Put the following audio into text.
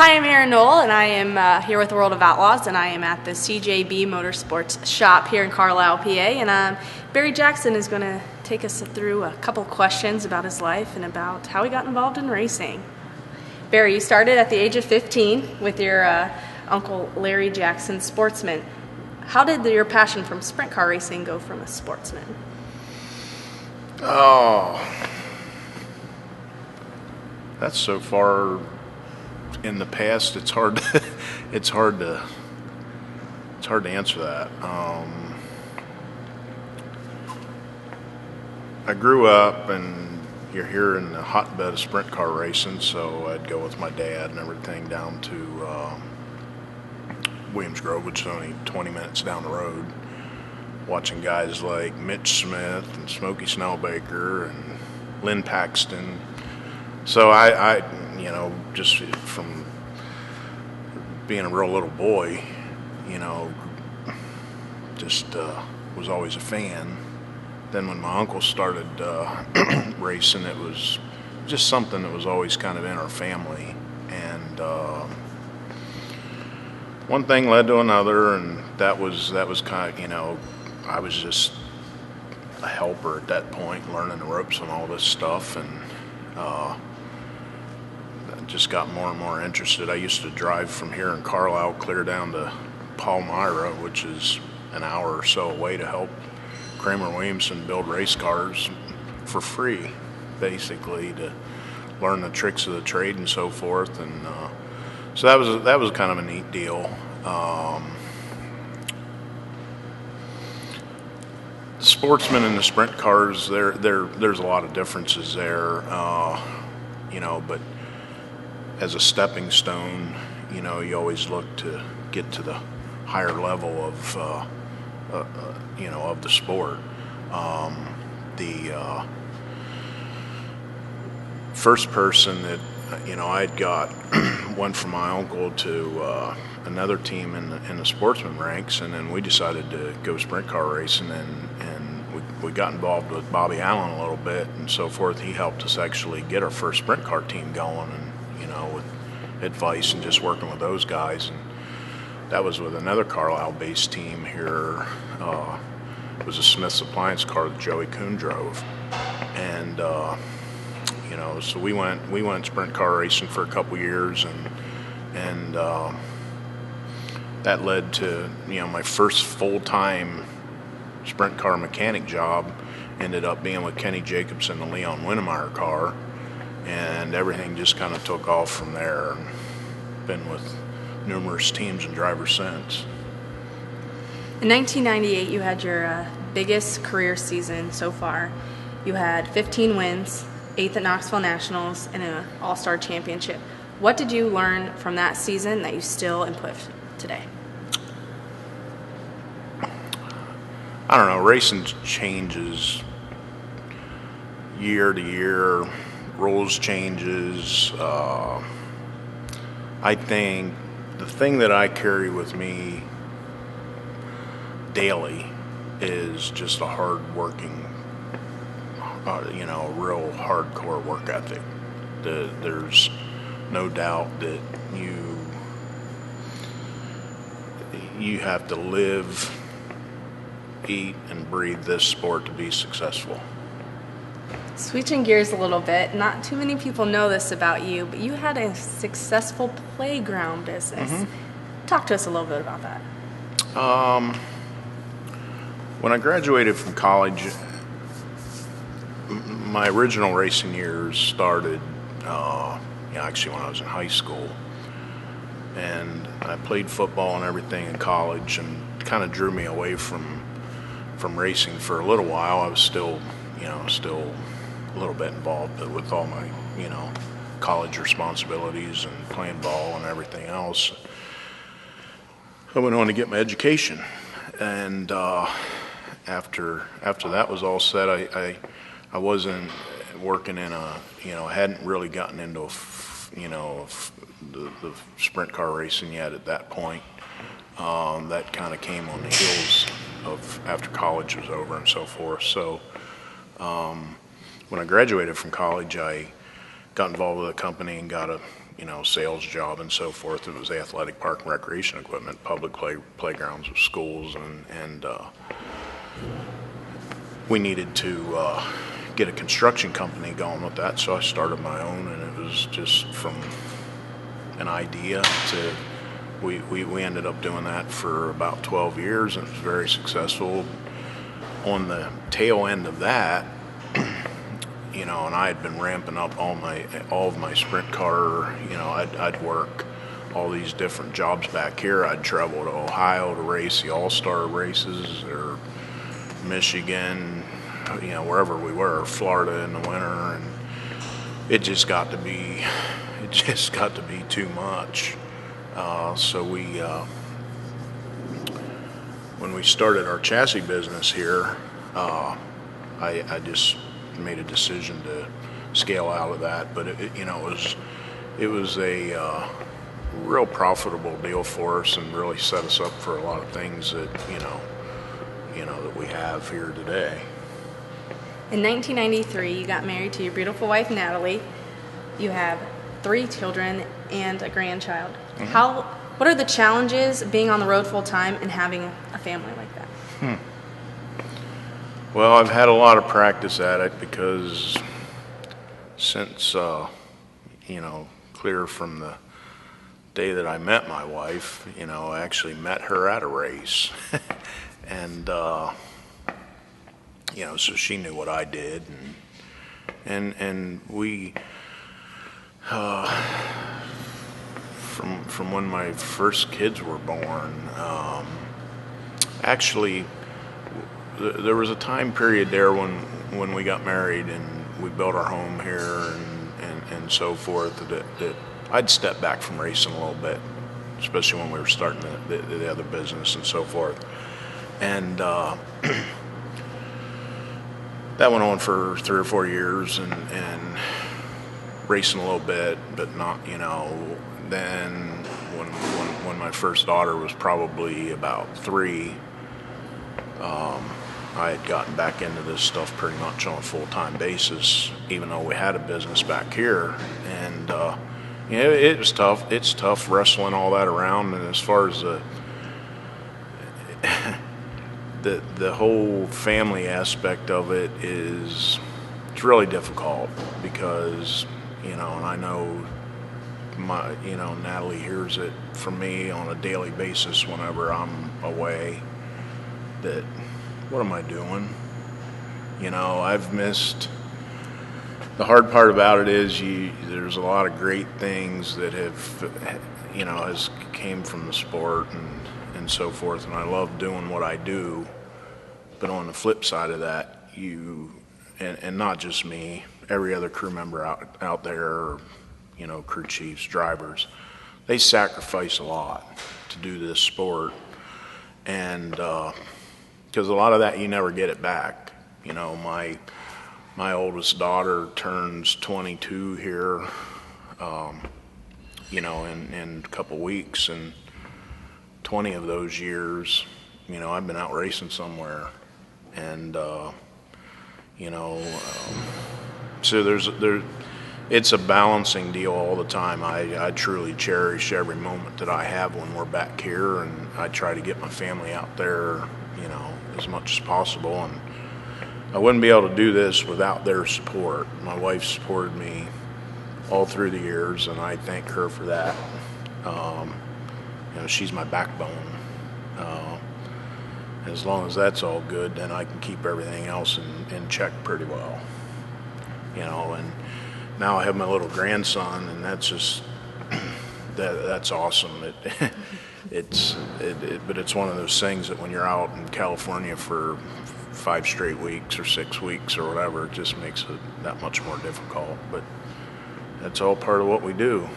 Hi, I'm Erin Knoll, and I am here with World of Outlaws, and I am at the CJB Motorsports shop here in Carlisle, PA. And Barry Jackson is going to take us through a couple questions about his life and about how he got involved in racing. Barry, you started at the age of 15 with your Uncle Larry Jackson, sportsman. How did your passion from sprint car racing go from a sportsman? Oh, that's so far in the past. It's hard. It's hard to answer that. I grew up, and you're here in the hotbed of sprint car racing, so I'd go with my dad and everything down to Williams Grove, which is only 20 minutes down the road, watching guys like Mitch Smith and Smokey Snellbaker and Lynn Paxton. So I just from being a real little boy, just was always a fan. Then when my uncle started racing, it was just something that was always kind of in our family. And one thing led to another, and that was kind of, I was just a helper at that point, learning the ropes on all this stuff, and just got more and more interested. I used to drive from here in Carlisle clear down to Palmyra, which is an hour or so away, to help Kramer Williamson build race cars for free, basically, to learn the tricks of the trade and so forth. And so that was kind of a neat deal. The sportsmen and the sprint cars, there's a lot of differences there, but as a stepping stone, you always look to get to the higher level of of the sport. The first person that I'd got went from my uncle to another team in the sportsman ranks, and then we decided to go sprint car racing, and we got involved with Bobby Allen a little bit and so forth. He helped us actually get our first sprint car team going, and with advice and just working with those guys. And that was with another Carlisle-based team here. It was a Smith's Appliance car that Joey Kuhn drove, and so we went sprint car racing for a couple years, and that led to my first full-time sprint car mechanic job. Ended up being with Kenny Jacobson, the Leon Winnemeyer car, and everything just kind of took off from there. Been with numerous teams and drivers since. In 1998, you had your biggest career season so far. You had 15 wins, 8th at Knoxville Nationals, and an All-Star Championship. What did you learn from that season that you still input today? I don't know. Racing changes year to year. Rules changes. I think the thing that I carry with me daily is just a hard-working, real hardcore work ethic. There's no doubt that you have to live, eat, and breathe this sport to be successful. Switching gears a little bit, not too many people know this about you, but you had a successful playground business. Mm-hmm. Talk to us a little bit about that. When I graduated from college, my original racing years started actually when I was in high school. And I played football and everything in college, and kind of drew me away from racing for a little while. I was still a little bit involved, but with all my, college responsibilities and playing ball and everything else, I went on to get my education. And after that was all set, I wasn't working in I hadn't really gotten into the sprint car racing yet at that point. That kind of came on the heels of after college was over and so forth. So when I graduated from college, I got involved with a company and got a sales job and so forth. It was athletic park and recreation equipment, public playgrounds of schools, and we needed to get a construction company going with that, so I started my own, and it was just from an idea to we ended up doing that for about 12 years, and it was very successful. On the tail end of that, and I had been ramping up all of my sprint car. I'd work all these different jobs back here. I'd travel to Ohio to race the All-Star races, or Michigan, wherever we were, Florida in the winter, and it just got to be too much. So when we started our chassis business here, I just made a decision to scale out of that. But it was a real profitable deal for us, and really set us up for a lot of things that that we have here today. In 1993, you got married to your beautiful wife, Natalie. You have 3 children and a grandchild. Mm-hmm. What are the challenges being on the road full time and having a family like that? Well, I've had a lot of practice at it, because since, clear from the day that I met my wife, I actually met her at a race. And, so she knew what I did, and we, from when my first kids were born, actually, there was a time period there when we got married and we built our home here and so forth, that I'd step back from racing a little bit, especially when we were starting the other business and so forth. And that went on for 3 or 4 years, and racing a little bit, but not, then when my first daughter was probably about 3, I had gotten back into this stuff pretty much on a full-time basis, even though we had a business back here. And it was tough. It's tough wrestling all that around. And as far as the whole family aspect of it it's really difficult, because and I know Natalie hears it from me on a daily basis whenever I'm away, that what am I doing? I've missed. The hard part about it is there's a lot of great things that has came from the sport and so forth, and I love doing what I do. But on the flip side of that, and not just me, every other crew member out there, crew chiefs, drivers, they sacrifice a lot to do this sport, and because a lot of that you never get it back. My oldest daughter turns 22 here, in a couple weeks, and 20 of those years, I've been out racing somewhere, and so it's a balancing deal all the time. I truly cherish every moment that I have when we're back here, and I try to get my family out there, as much as possible. And I wouldn't be able to do this without their support. My wife supported me all through the years, and I thank her for that. She's my backbone. As long as that's all good, then I can keep everything else in check pretty well. And now I have my little grandson, and that's just that's awesome. But it's one of those things that when you're out in California for 5 straight weeks or 6 weeks or whatever, it just makes it that much more difficult. But that's all part of what we do.